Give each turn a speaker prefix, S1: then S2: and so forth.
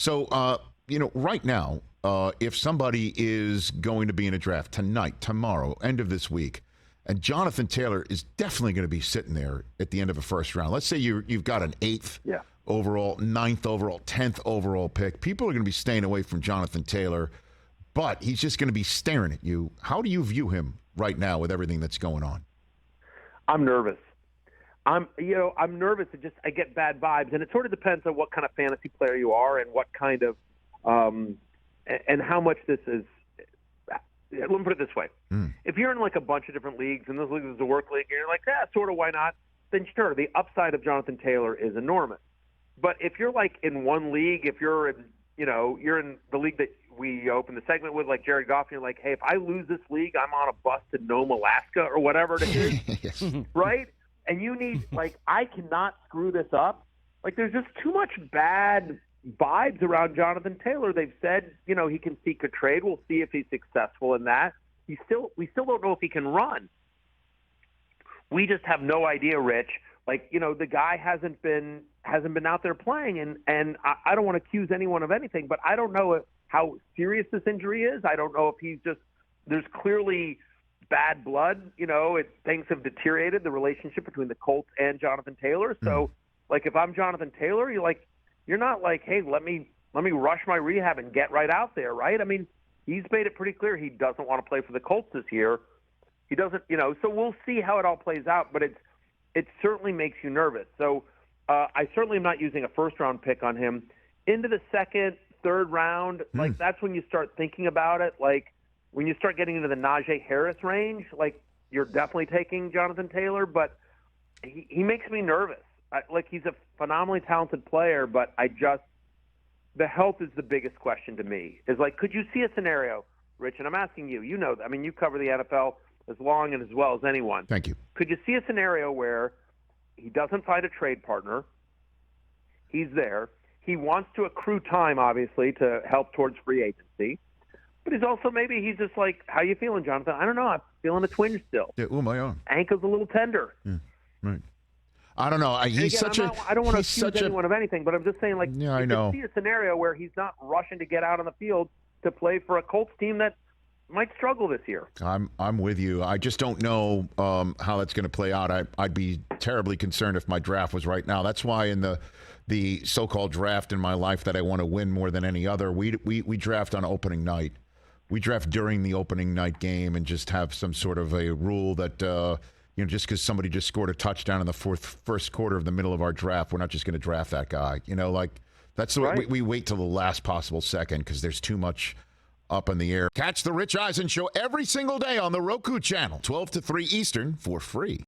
S1: So, right now, if somebody is going to be in a draft tonight, tomorrow, end of this week, and Jonathan Taylor is definitely going to be sitting there at the end of a first round. Let's say you've got an 8th overall, 9th overall, 10th overall pick. People are going to be staying away from Jonathan Taylor, but he's just going to be staring at you. How do you view him right now with everything that's going on?
S2: I'm nervous. I'm nervous. I get bad vibes, and it sort of depends on what kind of fantasy player you are and what kind of, and how much this is. Let me put it this way. If you're in like a bunch of different leagues, and this league is a work league, and you're like, sort of, why not? Then sure, the upside of Jonathan Taylor is enormous. But if you're like in one league, if you're in, you're in the league that we opened the segment with, like Jared Goff, and you're like, hey, if I lose this league, I'm on a bus to Nome, Alaska, or whatever it is,
S1: Yes.
S2: right? And you need, I cannot screw this up. There's just too much bad vibes around Jonathan Taylor. They've said, he can seek a trade. We'll see if he's successful in that. We still don't know if he can run. We just have no idea, Rich. The guy hasn't been out there playing, and I don't want to accuse anyone of anything, but I don't know how serious this injury is. I don't know if he's just – there's clearly bad blood. Things have deteriorated, the relationship between the Colts and Jonathan Taylor. So, if I'm Jonathan Taylor, you're not like, hey, let me rush my rehab and get right out there, right? I mean, he's made it pretty clear he doesn't want to play for the Colts this year. He doesn't, so we'll see how it all plays out, but it certainly makes you nervous. So I certainly am not using a first-round pick on him. Into the second, third round, that's when you start thinking about it. When you start getting into the Najee Harris range, you're definitely taking Jonathan Taylor, but he makes me nervous. He's a phenomenally talented player, but the health is the biggest question to me. Could you see a scenario, Rich, and I'm asking you, you cover the NFL as long and as well as anyone.
S1: Thank you.
S2: Could you see a scenario where he doesn't find a trade partner, he's there, he wants to accrue time, obviously, to help towards free agency, but he's also he's just like, how you feeling, Jonathan? I don't know. I'm feeling a twinge still.
S1: Yeah, my arm.
S2: Ankle's a little tender.
S1: Yeah, right. I don't know. He's
S2: again, I don't want to accuse anyone of anything, but I'm just saying,
S1: I know.
S2: You see a scenario where he's not rushing to get out on the field to play for a Colts team that might struggle this year.
S1: I'm with you. I just don't know how that's going to play out. I'd be terribly concerned if my draft was right now. That's why in the so-called draft in my life that I want to win more than any other, we draft on opening night. We draft during the opening night game and just have some sort of a rule that just because somebody just scored a touchdown in the first quarter of the middle of our draft, we're not just going to draft that guy. That's the way we wait till the last possible second because there's too much up in the air. Catch the Rich Eisen Show every single day on the Roku channel, 12 to 3 Eastern, for free.